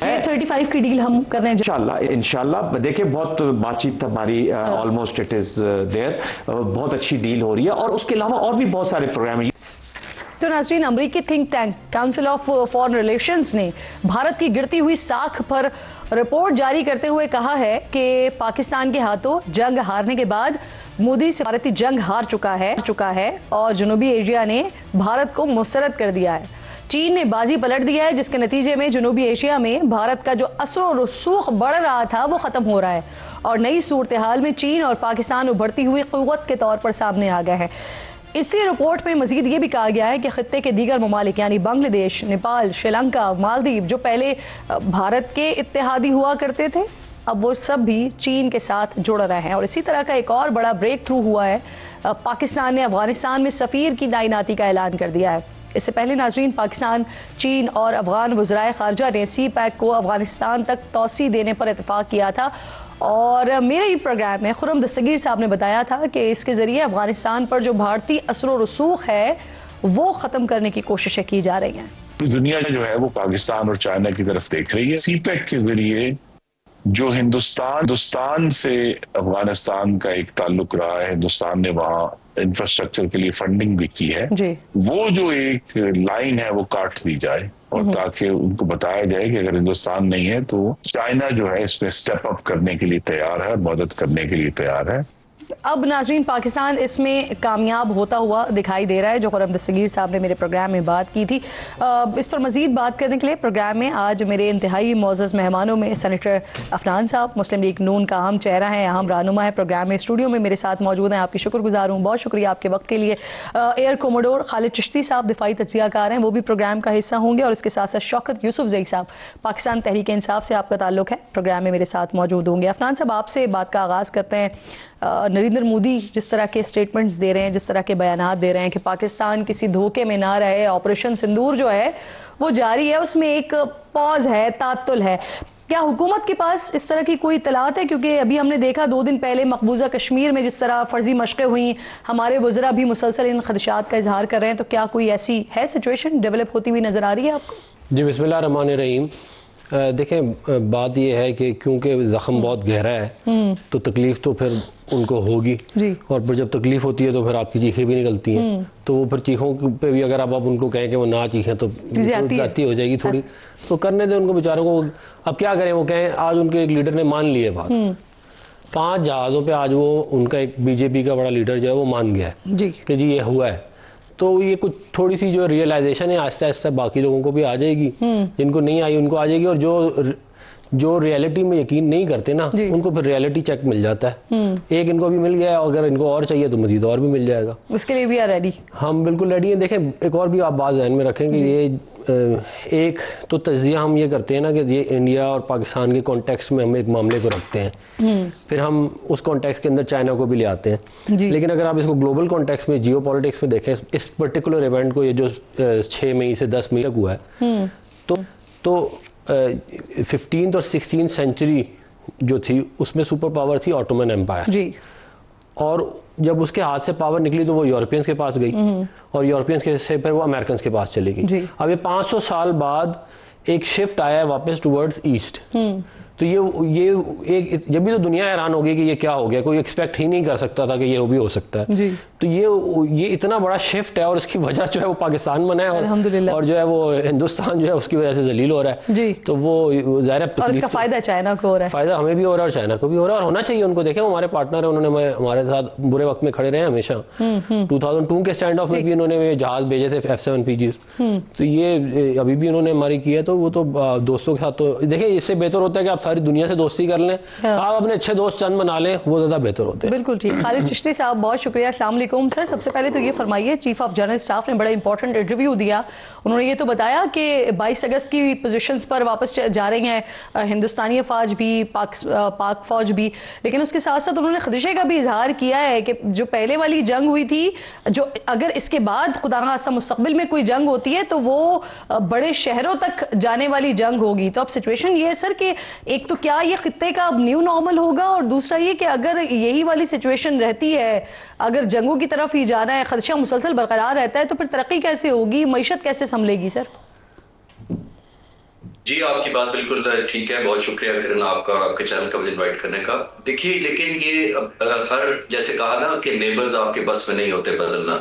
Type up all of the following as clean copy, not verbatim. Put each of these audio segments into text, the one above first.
35 کی ڈیل ہم کرنے انشاءاللہ دیکھیں بہت بات چیت ہماری آلموسٹ اٹ از دیئر, بہت اچھی ڈیل ہو رہی ہے, اور اس کے علاوہ اور بھی بہت سارے پروگرام ہیں. تو ناظرین, امریکی think tank council of foreign relations نے بھارت کی گرتی ہوئی ساکھ پر رپورٹ جاری کرتے ہوئے کہا ہے کہ پاکستان کے ہاتھوں جنگ ہارنے کے بعد مودی سفارتی جنگ ہار چکا ہے اور جنوبی ایشیا نے بھارت کو مسترد کر دیا ہے. چین نے بازی پلٹ دیا ہے, جس کے نتیجے میں جنوبی ایشیا میں بھارت کا جو اثر و رسوخ بڑھ رہا تھا وہ ختم ہو رہا ہے, اور نئی صورتحال میں چین اور پاکستان ابھرتی ہوئی قوت کے طور پر سامنے آ گئے ہیں. اسی رپورٹ میں مزید یہ بھی کہا گیا ہے کہ خطے کے دیگر ممالک یعنی بنگلہ دیش, نیپال, شری لنکا, مالدیپ جو پہلے بھارت کے اتحادی ہوا کرتے تھے, اب وہ سب بھی چین کے ساتھ جڑ رہے ہیں. اور اسی طرح کا ایک اور بڑا بریک تھرو ہوا ہے, پاکستان نے افغانستان میں سفیر کی تعیناتی کا اعلان کر دیا ہے. اس سے پہلے ناظرین, پاکستان, چین اور افغان وزرائے خارجہ نے سی پیک کو افغانستان تک توسیع دینے پر اتفاق کیا تھا, اور میرے ہی پروگرام میں خرم دستگیر صاحب نے بتایا تھا کہ اس کے ذریعے افغانستان پر جو بھارتی اثر و رسوخ ہے وہ ختم کرنے کی کوششیں کی جا رہی ہیں. دنیا جو ہے وہ پاکستان اور چائنا کی طرف دیکھ رہی ہے. سی پیک کے ذریعے جو ہندوستان سے افغانستان کا ایک تعلق رہا ہے, ہندوستان نے وہاں انفراسٹرکچر کے لیے فنڈنگ بھی کی ہے, وہ جو ایک لائن ہے وہ کاٹ دی جائے, اور تاکہ ان کو بتایا جائے کہ اگر ہندوستان نہیں ہے تو چائنا جو ہے اس میں سٹیپ اپ کرنے کے لیے تیار ہے, مدد کرنے کے لیے تیار ہے. اب ناظرین, پاکستان اس میں کامیاب ہوتا ہوا دکھائی دے رہا ہے, جو خرم دستگیر صاحب نے میرے پروگرام میں بات کی تھی. اس پر مزید بات کرنے کے لیے پروگرام میں آج میرے انتہائی معزز مہمانوں میں سینیٹر عفنان صاحب, مسلم لیگ نون کا اہم چہرہ ہیں, اہم رہنما ہے. پروگرام میں اسٹوڈیو میں میرے ساتھ موجود ہیں, آپ کی شکر گزار ہوں, بہت شکریہ آپ کے وقت کے لیے. ایئر کوموڈور خالد چشتی صاحب دفاعی تجزیہ کار ہیں, وہ بھی پروگرام کا حصہ ہوں گے, اور اس کے ساتھ ساتھ شوکت یوسف زئی صاحب, پاکستان تحریک انصاف سے آپ کا تعلق ہے, پروگرام میں میرے ساتھ موجود ہوں گے. عفنان صاحب, آپ سے بات کا آغاز کرتے ہیں. نریندر مودی جس طرح کے سٹیٹمنٹس دے رہے ہیں, جس طرح کے بیانات دے رہے ہیں کہ پاکستان کسی دھوکے میں نہ رہے, آپریشن سندور جو ہے وہ جاری ہے, اس میں ایک پاز ہے, تعطل ہے, کیا حکومت کے پاس اس طرح کی کوئی اطلاعات ہے؟ کیونکہ ابھی ہم نے دیکھا 2 دن پہلے مقبوضہ کشمیر میں جس طرح فرضی مشقیں ہوئیں, ہمارے وزراء بھی مسلسل ان خدشات کا اظہار کر رہے ہیں, تو کیا کوئی ایسی ہے سچویشن ڈیولپ ہوتی ہوئی نظر آ رہی ہے آپ کو؟ جی, بسم اللہ الرحمن الرحیم. دیکھیں, بات یہ ہے کہ کیونکہ زخم بہت گہرا ہے تو تکلیف تو پھر ان کو ہوگی, اور پھر جب تکلیف ہوتی ہے تو پھر آپ کی چیخیں بھی نکلتی ہیں, تو وہ پھر چیخوں پہ بھی اگر آپ ان کو کہیں کہ وہ نہ چیخیں تو زیادتی ہو جائے گی تھوڑی, تو کرنے دیں ان کو بیچاروں کو. اب کیا کریں, وہ کہیں آج ان کے ایک لیڈر نے مان لی ہے بات, 5 جہازوں پہ آج وہ ان کا ایک بی جے پی کا بڑا لیڈر جو ہے وہ مان گیا ہے کہ جی یہ ہوا ہے. تو یہ کچھ تھوڑی سی جو ریئلائزیشن ہے آہستہ آہستہ باقی لوگوں کو بھی آ جائے گی, جن کو نہیں آئی ان کو آ جائے گی, اور جو ریئلٹی میں یقین نہیں کرتے نا ان کو پھر ریئلٹی چیک مل جاتا ہے. ایک ان کو بھی مل گیا ہے, اگر ان کو اور چاہیے تو مزید اور بھی مل جائے گا, اس کے لیے بھی ریڈی. ہم بالکل ریڈی ہیں. دیکھیں, ایک اور بھی آپ بات ذہن میں رکھیں کہ یہ ایک تو تجزیہ ہم یہ کرتے ہیں نا کہ یہ انڈیا اور پاکستان کے کانٹیکسٹ میں ہم ایک معاملے کو رکھتے ہیں, پھر ہم اس کانٹیکسٹ کے اندر چائنا کو بھی لے آتے ہیں. لیکن اگر آپ اس کو گلوبل کانٹیکسٹ میں, جیو پالیٹکس میں دیکھیں, اس پرٹیکولر ایونٹ کو, یہ جو 6 مئی سے 10 مئی تک ہوا ہے, تو 15th اور 16th سینچری جو تھی اس میں سپر پاور تھی آٹومن ایمپائر, اور جب اس کے ہاتھ سے پاور نکلی تو وہ یورپینز کے پاس گئی, اور یورپینز کے سے پھر وہ امریکنز کے پاس چلی گئی. اب یہ 500 سال بعد ایک شفٹ آیا ہے واپس ٹورڈز ایسٹ, تو یہ ایک جب بھی تو دنیا حیران ہوگی کہ یہ کیا ہو گیا, کوئی ایکسپیکٹ ہی نہیں کر سکتا تھا کہ یہ بھی ہو سکتا ہے. تو یہ اتنا بڑا شفٹ ہے, اور اس کی وجہ جو ہے وہ پاکستان بنا ہے, اور جو ہے وہ ہندوستان جو ہے اس کی وجہ سے ذلیل ہو رہا ہے. تو وہ ظاہر ہے, اور اس کا فائدہ چائنا کو ہو رہا ہے, فائدہ ہمیں بھی ہو رہا ہے اور چائنا کو بھی ہو رہا ہے, اور ہونا چاہیے ان کو. دیکھیں, ہمارے پارٹنر ہیں, انہوں نے ہمارے ساتھ برے وقت میں کھڑے رہے ہیں ہمیشہ. 2002 کے اسٹینڈ آف میں بھی انہوں نے جہاز بھیجے تھے F-7PGs, تو یہ ابھی بھی انہوں نے ہماری کی ہے. تو وہ تو دوستوں کے ساتھ, تو دیکھیں اس سے بہتر ہوتا ہے کہ آپ ساری دنیا سے دوستی کر لیں, آپ اپنے اچھے دوست چند بنا لیں, وہ زیادہ بہتر ہوتے ہیں. بالکل ٹھیک. خالد چشتی صاحب, بہت شکریہ. السلام علیکم سر. سب سے پہلے تو یہ فرمائیے, چیف آف جنرل اسٹاف نے بڑا امپورٹنٹ انٹرویو دیا, انہوں نے یہ تو بتایا کہ 22 اگست کی پوزیشنز پر واپس جا رہی ہیں ہندوستانی افواج بھی, پاک فوج بھی, لیکن اس کے ساتھ ساتھ انہوں نے خدشے کا بھی اظہار کیا ہے کہ جو پہلے والی جنگ ہوئی تھی, جو اگر اس کے بعد خدا نخواستہ مستقبل میں کوئی جنگ ہوتی ہے تو وہ بڑے شہروں تک جانے والی جنگ ہوگی. تو اب سچویشن یہ ہے سر کہ ایک تو کیا یہ خطے کا اب نیو نارمل ہوگا, اور دوسرا یہ کہ اگر یہی والی سچویشن رہتی ہے, اگر جنگوں کی طرف ہی جانا ہے, خدشہ مسلسل برقرار رہتا ہے, تو پھر ترقی کیسے ہوگی, معیشت کیسے سنبھلے گی سر؟ جی آپ کی بات بالکل ٹھیک ہے، بہت شکریہ کرن آپ کا اور آپ کے چینل کا مجھے انوائٹ کرنے کا. دیکھیے لیکن یہ ہر جیسے کہا نا کہ نیبرز آپ کے بس میں نہیں ہوتے بدلنا.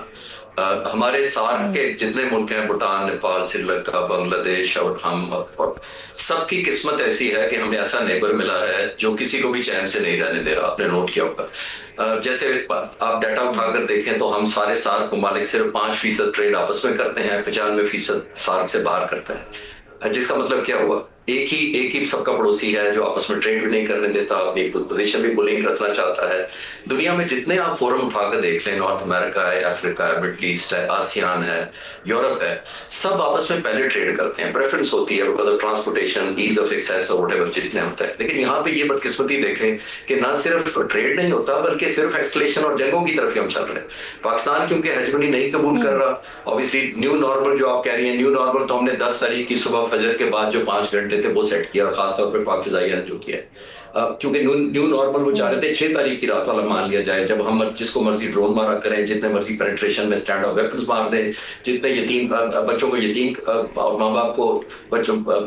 ہمارے سارک کے جتنے ملک ہیں، بھوٹان، نیپال، سری لنکا، بنگلہ دیش اور ہم، اور سب کی قسمت ایسی ہے کہ ہمیں ایسا نیبر ملا ہے جو کسی کو بھی چین سے نہیں رہنے دے رہا. آپ نے نوٹ کیا ہوگا جیسے آپ ڈیٹا اٹھا کر دیکھیں تو ہم سارے سارک ممالک صرف 5% ٹریڈ آپس میں کرتے ہیں، 95% سارک سے باہر کرتے ہیں. جس کا مطلب کیا ہوا، ایک ہی سب کا پڑوسی ہے جو آپس میں ٹریڈ بھی نہیں کرنے دیتا، اپنی پوزیشن بھی بولنگ رکھنا چاہتا ہے. دنیا میں جتنے آپ فورم اٹھا کر دیکھ لیں، نارتھ امریکہ ہے، افریقہ ہے، مڈل ایسٹ ہے، آسیان ہے، یورپ ہے، سب آپس میں پہلے ٹریڈ کرتے ہیں. پریفرنس ہوتی ہے مطلب ٹرانسپورٹیشن، ایز آف ایکسیس اور whatever جتنے ہوتا ہے. لیکن یہاں پہ یہ بدقسمتی دیکھیں کہ نہ صرف ٹریڈ نہیں ہوتا بلکہ صرف ایکسکلیشن اور جنگوں کی طرف ہی ہم چل رہے ہیں. پاکستان کیونکہ ہیجمنی نہیں قبول کر رہا، obviously نیو نارمل جو آپ کہہ رہی ہیں، نیو نارمل تو ہم نے 10 تاریخ کی صبح فجر کے بعد جو 5 گھنٹے تھے وہ سیٹ کیا، اور خاص طور پہ پاک فضائیہ نے جو کیا ہے. کیونکہ نیو نارمل وہ چاہ رہے تھے 6 تاریخ کی رات والا مان لیا جائے، جب ہم جس کو مرضی ڈرون مارا کریں، جتنے مرضی پینیٹریشن میں اسٹینڈ آف ویپنز مار دیں، جتنے یتیم بچوں کو یتیم اور ماں باپ کو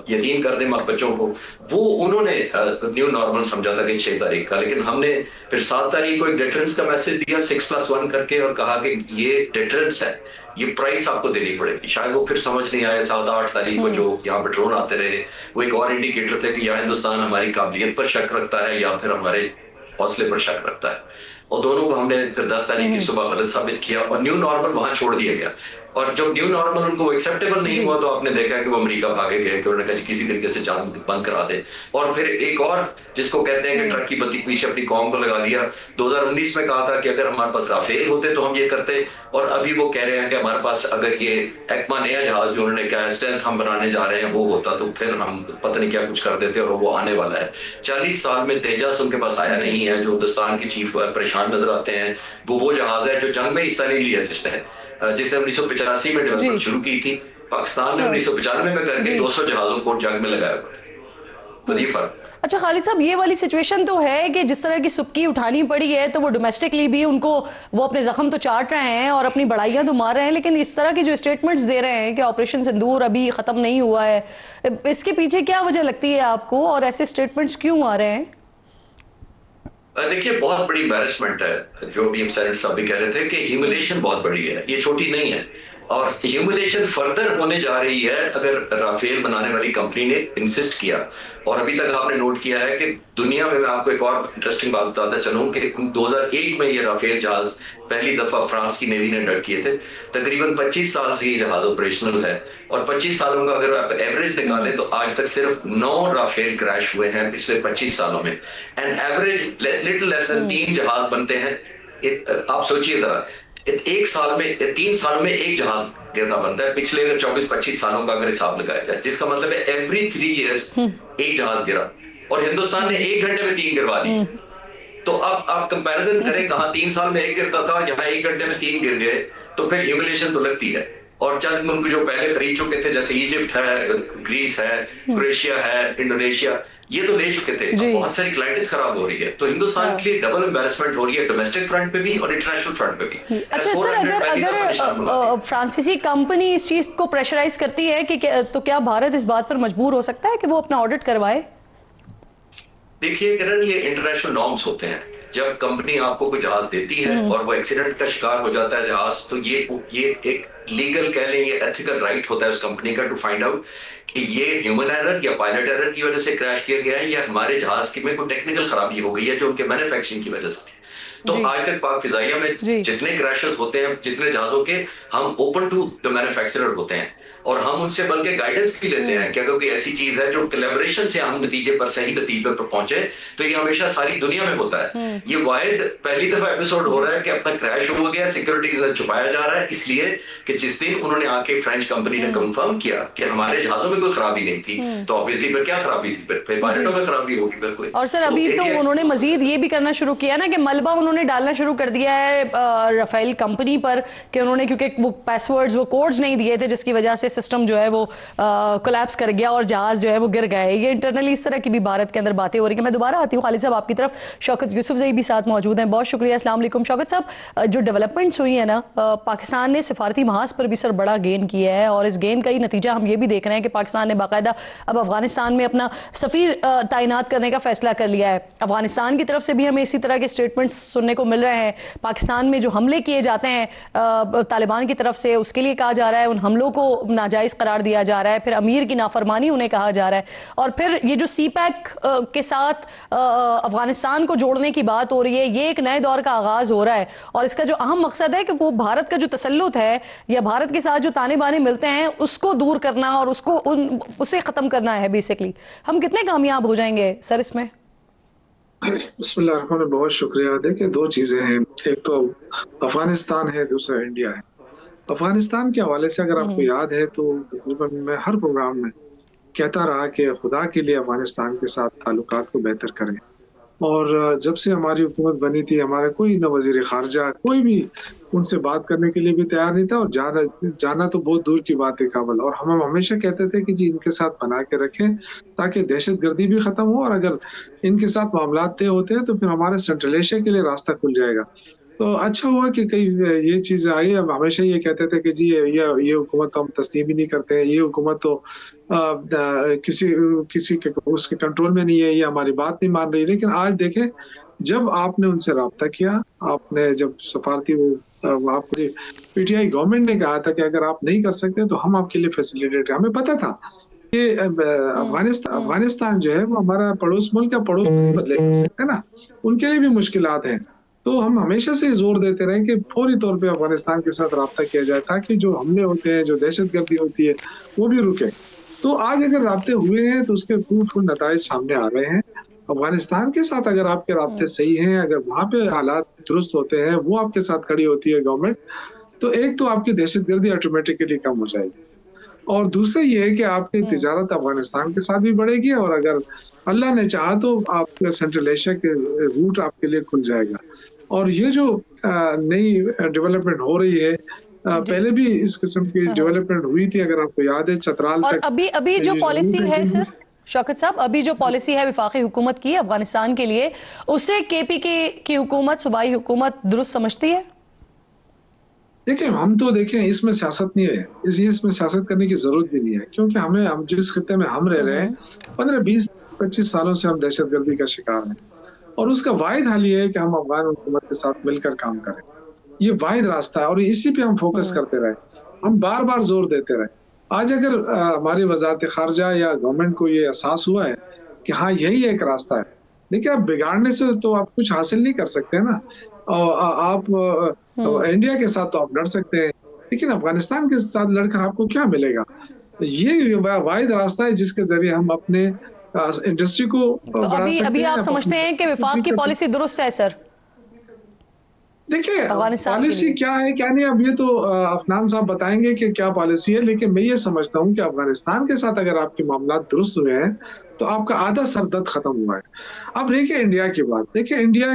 یتیم کر دیں بچوں کو. وہ انہوں نے نیو نارمل سمجھا تھا کہ 6 تاریخ کا. لیکن ہم نے پھر 7 تاریخ کو ایک ڈیٹرنس کا میسج دیا 6+1 کر کے، اور کہا کہ یہ ڈیٹرنس ہے، یہ پرائس آپ کو دینی پڑے گی. شاید وہ پھر سمجھ نہیں آئے. 7-8 تاریخ کو جو یہاں پہ ڈرون آتے رہے، وہ ایک اور انڈیکیٹر تھے کہ یا ہندوستان ہماری قابلیت پر شک رکھتا ہے یا پھر ہمارے حوصلے پر شک رکھتا ہے. اور دونوں کو ہم نے پھر 10 تاریخ کی صبح غلط ثابت کیا، اور نیو نارمل وہاں چھوڑ دیا گیا. اور جب نیو نارمل ان کو ایکسیپٹیبل نہیں ہوا تو آپ نے دیکھا کہ وہ امریکہ بھاگے گئے، کہ انہوں نے کہا کسی طریقے سے جان بند کرا دے. اور پھر ایک اور جس کو کہتے ہیں کہ ٹرک کی بتی پیچھے اپنی قوم کو لگا دیا. 2019 میں کہا تھا کہ اگر ہمارے پاس رافیل ہوتے تو ہم یہ کرتے، اور ابھی وہ کہہ رہے ہیں کہ ہمارے پاس اگر یہ ایکما نیا جہاز جو انہوں نے کہا اسٹیلتھ ہم بنانے جا رہے ہیں وہ ہوتا تو پھر ہم پتہ نہیں کیا کچھ کر دیتے، اور وہ آنے والا ہے. 40 سال میں تیجس ان کے پاس آیا نہیں ہے، جو ہندوستان کی چیف پریشان نظر آتے ہیں. وہ جہاز ہے جو جنگ میں حصہ نہیں لیا، جس نے 1985 میں ڈیولپمنٹ شروع کی تھی. پاکستان نے 1995 میں کر کے 200 جہازوں کو جنگ میں لگایا. تو یہ فرق. اچھا خالد صاحب، یہ والی سچویشن تو ہے کہ جس طرح کی سبکی اٹھانی پڑی ہے تو وہ ڈومیسٹکلی بھی ان کو وہ اپنے زخم تو چاٹ رہے ہیں اور اپنی بڑائیاں تو مار رہے ہیں، لیکن اس طرح کی جو اسٹیٹمنٹس دے رہے ہیں کہ آپریشن سندور ابھی ختم نہیں ہوا ہے، اس کے پیچھے کیا وجہ لگتی ہے آپ کو، اور ایسے اسٹیٹمنٹس کیوں آ رہے ہیں؟ دیکھیے بہت بڑی امبیرسمنٹ ہے، جو بھی ہم سینیٹ صاحب بھی کہہ رہے تھے کہ ہیوملیشن بہت بڑی ہے، یہ چھوٹی نہیں ہے. اور ہیوملیشن فردر ہونے جا رہی ہے اگر رافیل بنانے والی کمپنی نے انسسٹ کیا. اور ابھی تک آپ نے نوٹ کیا ہے کہ دنیا میں آپ کو ایک اور انٹرسٹنگ بات بتاتا چلوں کہ 2001 میں یہ رافیل جہاز پہلی دفعہ فرانس کی نیوی نے ڈر کیے تھے. تقریباً 25 سال سے یہ جہاز آپریشنل ہے، اور 25 سالوں کا اگر آپ ایوریج نکالیں تو آج تک صرف 9 رافیل کریش ہوئے ہیں پچھلے 25 سالوں میں. اینڈ ایوریج لٹل لیس دین 3 جہاز بنتے ہیں. آپ سوچئے ذرا، 3 سال میں 1 جہاز گرنا بنتا ہے. پچھلے اگر 24-25 سالوں کا اگر حساب لگایا جائے، جس کا مطلب ہے ایوری 3 ایئرز 1 جہاز گرا، اور ہندوستان نے 1 گھنٹے میں 3 گروا دی. تو اب آپ کمپیریزن کریں، کہاں 3 سال میں 1 گرتا تھا، یہاں 1 گھنٹے میں 3 گر گئے، تو پھر ہیوملیشن تو لگتی ہے. اور چند ملک جو پہلے خرید چکے تھے جیسے ایجپٹ ہے، گریس ہے، کروشیا ہے، انڈونیشیا، یہ تو لے چکے تھے. بہت ساری کلائنٹس خراب ہو رہی ہے، تو ہندوستان کے لیے ڈبل امبیرسمنٹ ہو رہی ہے، ڈومیسٹک فرنٹ پہ بھی اور انٹرنیشنل فرنٹ پہ بھی. اچھا سر، اگر فرانسیسی کمپنی اس چیز کو پریشرائز کرتی ہے کہ تو کیا بھارت اس بات پر مجبور ہو سکتا ہے کہ وہ اپنا آڈٹ کروائے؟ دیکھیے کرن، یہ انٹرنیشنل نارمز ہوتے ہیں. جب کمپنی آپ کو کوئی جہاز دیتی ہے اور وہ ایکسیڈنٹ کا شکار ہو جاتا ہے جہاز، تو یہ ایک لیگل کہہ لیں، یہ ایتھیکل رائٹ ہوتا ہے اس کمپنی کا ٹو فائنڈ آؤٹ کہ یہ ہیومن ایرر یا پائلٹ ایرر کی وجہ سے کریش کیا گیا ہے، یا ہمارے جہاز میں کوئی ٹیکنیکل خرابی ہو گئی ہے جو ان کے مینوفیکچرنگ کی وجہ سے. تو آج تک پاک فضائیہ میں جتنے کریشز ہوتے ہیں جتنے جہازوں کے، ہم اوپن ٹو دا مینوفیکچرر ہوتے ہیں، اور ہم ان سے بلکہ گائیڈنس بھی لیتے ہیں کہ اگر کوئی ایسی چیز ہے جو کلیبریشن سے ہم نتیجے پر صحیح نتیجے پر پہنچے تو یہ ہمیشہ ساری دنیا میں ہوتا ہے. یہ واحد پہلی دفعہ ایپیسوڈ ہو رہا ہے کہ اپنا کریش ہو گیا، سیکورٹی چھپایا جا رہا ہے، اس لیے کہ جس دن انہوں نے آ کے فرینچ کمپنی نے کنفرم کیا کہ ہمارے جہازوں میں کوئی خرابی نہیں تھی، تو آبویسلی پھر کیا خرابی تھی، پھر پائلٹوں میں خرابی ہوگی پھر کوئی. اور سر ابھی تو انہوں نے مزید یہ بھی کرنا شروع کیا نا کہ ملبہ انہوں نے ڈالنا شروع کر دیا ہے رافیل کمپنی پر، کہ انہوں نے کیونکہ وہ پاس ورڈز وہ کوڈز نہیں دیے تھے جس کی وجہ سے سسٹم جو ہے وہ کولیپس کر گیا اور جہاز جو ہے وہ گر گئے. یہ انٹرنلی اس طرح کی بھی بھارت کے اندر باتیں ہو رہی ہیں. میں دوبارہ آتی ہوں خالد صاحب آپ کی طرف. شوکت یوسف زئی بھی ساتھ موجود ہیں، بہت شکریہ. السلام علیکم شوکت صاحب. جو ڈیولپمنٹس ہوئی ہیں نا، پاکستان نے سفارتی محاذ پر بھی سر بڑا گین کیا ہے، اور اس گین کا ہی نتیجہ ہم یہ بھی دیکھ رہے ہیں کہ پاکستان پاکستان نے باقاعدہ اب افغانستان میں اپنا سفیر تعینات کرنے کا فیصلہ کر لیا ہے. افغانستان کی طرف سے بھی ہمیں اسی طرح کے اسٹیٹمنٹس سننے کو مل رہے ہیں. پاکستان میں جو حملے کیے جاتے ہیں طالبان کی طرف سے, اس کے لیے کہا جا رہا ہے ان حملوں کو ناجائز قرار دیا جا رہا ہے, پھر امیر کی نافرمانی انہیں کہا جا رہا ہے, اور پھر یہ جو سی پیک کے ساتھ افغانستان کو جوڑنے کی بات ہو رہی ہے, یہ ایک نئے دور کا آغاز ہو رہا ہے, اور اس کا جو اہم مقصد ہے کہ وہ بھارت کا جو تسلط ہے یا بھارت کے ساتھ جو تانے بانے ملتے ہیں اس کو دور کرنا اور اسے ختم کرنا ہے بیسیکلی. ہم کتنے کامیاب ہو جائیں گے سر اس میں؟ بسم اللہ الرحمن الرحیم. بہت شکریہ. دیکھیں دو چیزیں ہیں, ایک تو افغانستان ہے, دوسرا انڈیا ہے. افغانستان کے حوالے سے اگر آپ کو یاد ہے تو میں ہر پروگرام میں کہتا رہا کہ خدا کے لیے افغانستان کے ساتھ تعلقات کو بہتر کریں, اور جب سے ہماری حکومت بنی تھی ہمارا کوئی نہ وزیر خارجہ کوئی بھی ان سے بات کرنے کے لیے بھی تیار نہیں تھا, اور جانا تو بہت دور کی بات ہے کابل. اور ہم ہمیشہ کہتے تھے کہ جی ان کے ساتھ بنا کے رکھیں تاکہ دہشت گردی بھی ختم ہو, اور اگر ان کے ساتھ معاملات طے ہوتے ہیں تو پھر ہمارے سینٹرل ایشیا کے لیے راستہ کھل جائے گا. تو اچھا ہوا کہ کئی یہ چیز آئی. اب ہمیشہ یہ کہتے تھے کہ جی یہ حکومت تو ہم تسلیم ہی نہیں کرتے, یہ حکومت تو کسی اس کے کنٹرول میں نہیں ہے, یہ ہماری بات نہیں مان رہی. لیکن آج دیکھیں جب آپ نے ان سے رابطہ کیا, آپ نے جب سفارتی آپ کو پی ٹی آئی گورنمنٹ نے کہا تھا کہ اگر آپ نہیں کر سکتے تو ہم آپ کے لیے فیسیلیٹیٹ, ہمیں پتا تھا کہ افغانستان جو ہے وہ ہمارا پڑوس ملک کا پڑوس نہیں بدلے جا سکتے نا, ان کے لیے بھی مشکلات ہیں. تو ہم ہمیشہ سے زور دیتے رہے کہ فوری طور پہ افغانستان کے ساتھ رابطہ کیا جائے تاکہ جو حملے ہوتے ہیں, جو دہشت گردی ہوتی ہے وہ بھی رکے. تو آج اگر رابطے ہوئے ہیں تو اس کے فروٹفل نتائج سامنے آ رہے ہیں. افغانستان کے ساتھ اگر آپ کے رابطے صحیح ہیں, اگر وہاں پہ حالات درست ہوتے ہیں, وہ آپ کے ساتھ کھڑی ہوتی ہے گورنمنٹ, تو ایک تو آپ کی دہشت گردی آٹومیٹکلی کم ہو جائے گی, اور دوسرا یہ ہے کہ آپ کی تجارت افغانستان کے ساتھ بھی بڑھے گی, اور اگر اللہ نے چاہا تو آپ سینٹرل ایشیا کے روٹ آپ کے لیے کھل جائے گا. اور یہ جو نئی ڈیولپمنٹ ہو رہی ہے, پہلے بھی اس قسم کی ڈیولپمنٹ ہوئی تھی اگر آپ کو یاد ہے چترال تک. اور ابھی جو پالیسی ہے سر شوکت صاحب, ابھی جو پالیسی ہے وفاقی حکومت کی افغانستان کے لیے, اسے کے پی کی حکومت, صوبائی حکومت درست سمجھتی ہے؟ دیکھیں ہم تو دیکھیں اس میں سیاست نہیں ہے, اس میں سیاست کرنے کی ضرورت بھی نہیں ہے, کیونکہ ہم جس خطے میں ہم رہ رہے ہیں 15 20 25 سالوں سے ہم دہشت گردی کا شکار ہیں, اور اس کا واحد حل یہ ہے کہ ہم افغان حکومت کے ساتھ مل کر کام کریں. یہ واحد راستہ ہے, اور اسی پہ ہم فوکس کرتے رہے, ہم بار بار زور دیتے رہے. آج اگر ہماری وزارت خارجہ یا گورنمنٹ کو یہ احساس ہوا ہے کہ ہاں یہی ایک راستہ ہے, دیکھیں آپ بگاڑنے سے تو آپ کچھ حاصل نہیں کر سکتے نا. آپ انڈیا کے ساتھ تو آپ لڑ سکتے ہیں, لیکن افغانستان کے ساتھ لڑ کر آپ کو کیا ملے گا؟ یہ واحد راستہ ہے جس کے ذریعے ہم اپنے انڈسٹری کو بڑھا سکتے ہیں. ابھی آپ سمجھتے ہیں کہ وفاق کی پالیسی درست ہے سر؟ دیکھیں پالیسی کیا ہے کیا نہیں, اب یہ تو افنان صاحب بتائیں گے کہ کیا پالیسی ہے, لیکن میں یہ سمجھتا ہوں کہ افغانستان کے ساتھ اگر آپ کے معاملات درست ہوئے ہیں تو آپ کا آدھا سر درد ختم ہوا ہے. اب دیکھیں انڈیا کی بات, دیکھیں انڈیا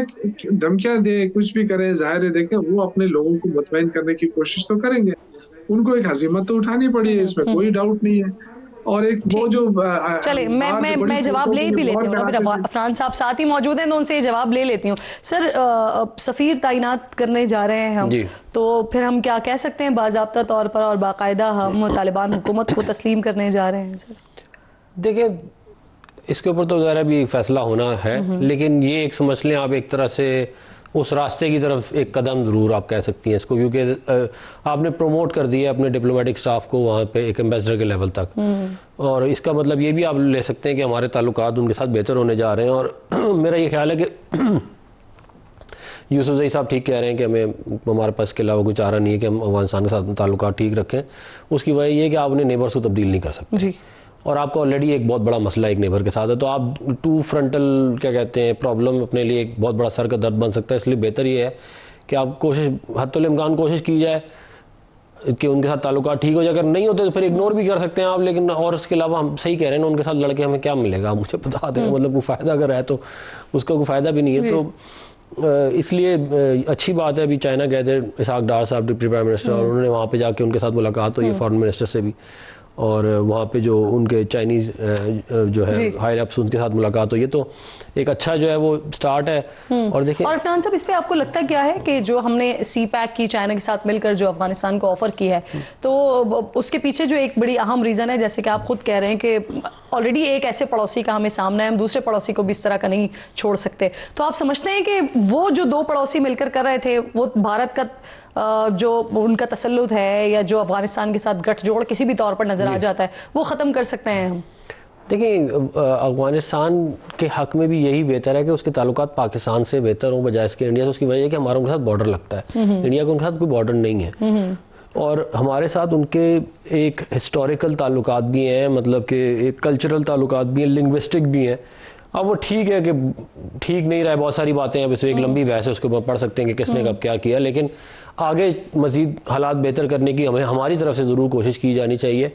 دھمکیاں دے کچھ بھی کرے, ظاہر ہے دیکھیں وہ اپنے لوگوں کو مطمئن کرنے کی کوشش تو کریں گے, ان کو ایک ہزیمت تو اٹھانی پڑی ہے, اس میں کوئی ڈاؤٹ نہیں ہے. اور ایک وہ جو چلے میں جواب لے بھی لیتی ہوں, پھر افنان صاحب ساتھ ہی موجود ہیں تو ان سے یہ جواب لے لیتی ہوں. سر سفیر تعینات کرنے جا رہے ہیں ہم, تو پھر ہم کیا کہہ سکتے ہیں باضابطہ طور پر اور باقاعدہ ہم طالبان حکومت کو تسلیم کرنے جا رہے ہیں؟ سر دیکھیں اس کے اوپر تو ظاہر بھی فیصلہ ہونا ہے, لیکن یہ ایک سمجھ لیں آپ ایک طرح سے اس راستے کی طرف ایک قدم ضرور آپ کہہ سکتی ہیں اس کو, کیونکہ آپ نے پروموٹ کر دیا اپنے ڈپلومیٹک سٹاف کو وہاں پہ ایک ایمبیسڈر کے لیول تک, اور اس کا مطلب یہ بھی آپ لے سکتے ہیں کہ ہمارے تعلقات ان کے ساتھ بہتر ہونے جا رہے ہیں. اور میرا یہ خیال ہے کہ یوسف زئی صاحب ٹھیک کہہ رہے ہیں کہ ہمارے پاس کے علاوہ کوئی چارہ نہیں ہے کہ ہم افغانستان کے ساتھ تعلقات ٹھیک رکھیں. اس کی وجہ یہ ہے کہ آپ انہیں نیبرز کو تبدیل نہیں کر سکتے, اور آپ کو آلریڈی ایک بہت بڑا مسئلہ ایک نیبر کے ساتھ ہے, تو آپ ٹو فرنٹل کیا کہتے ہیں پرابلم اپنے لیے ایک بہت بڑا سر کا درد بن سکتا ہے. اس لیے بہتر یہ ہے کہ آپ کوشش حتی الامکان کوشش کی جائے کہ ان کے ساتھ تعلقات ٹھیک ہو جائے. اگر نہیں ہوتے تو پھر اگنور بھی کر سکتے ہیں آپ, لیکن اور اس کے علاوہ ہم صحیح کہہ رہے ہیں ان کے ساتھ لڑ کے ہمیں کیا ملے گا, مجھے بتا دیں, مطلب کوئی فائدہ اگر ہے تو اس کا کوئی فائدہ بھی نہیں ہے. تو اس لیے اچھی بات ہے. ابھی چائنا گئے تھے اسحاق ڈار صاحب ڈپٹی پرائم منسٹر, اور انہوں نے وہاں پہ جا کے ان کے ساتھ ملاقات ہوئی ہے فارن منسٹر سے بھی, اور وہاں پہ جو ان کے چائنیز جو ہے ہائی اپس ان کے ساتھ ملاقات ہوئی ہے، تو ایک اچھا جو ہے وہ سٹارٹ ہے. اور دیکھیں اور عفنان صاحب اس پہ آپ کو لگتا کیا ہے کہ جو ہم نے سی پیک کی چائنا کے ساتھ مل کر جو افغانستان کو آفر کی ہے، تو اس کے پیچھے جو ایک بڑی اہم ریزن ہے، جیسے کہ آپ خود کہہ رہے ہیں کہ آلریڈی ایک ایسے پڑوسی کا ہمیں سامنا ہے، ہم دوسرے پڑوسی کو بھی اس طرح کا نہیں چھوڑ سکتے، تو آپ سمجھتے ہیں کہ وہ جو دو پڑوسی مل کر رہے تھے، وہ بھارت کا جو ان کا تسلط ہے یا جو افغانستان کے ساتھ گٹھ جوڑ کسی بھی طور پر نظر آ جاتا ہے، وہ ختم کر سکتے ہیں ہم؟ دیکھیں افغانستان کے حق میں بھی یہی بہتر ہے کہ اس کے تعلقات پاکستان سے بہتر ہوں بجائے اس کے انڈیا سے. اس کی وجہ ہے کہ ہمارا ان کے ساتھ بارڈر لگتا ہے، انڈیا کا ان کے ساتھ کوئی بارڈر نہیں ہے، اور ہمارے ساتھ ان کے ایک ہسٹوریکل تعلقات بھی ہیں، مطلب کہ ایک کلچرل تعلقات بھی ہیں، لنگوسٹک بھی ہیں. اب وہ ٹھیک ہے کہ ٹھیک نہیں رہا ہے، بہت ساری باتیں ہیں، ایک لمبی بحث ہے، اس کے اوپر پڑھ سکتے ہیں کہ کس نے کب کیا کیا، لیکن آگے مزید حالات بہتر کرنے کی ہماری طرف سے ضرور کوشش کی جانی چاہیے،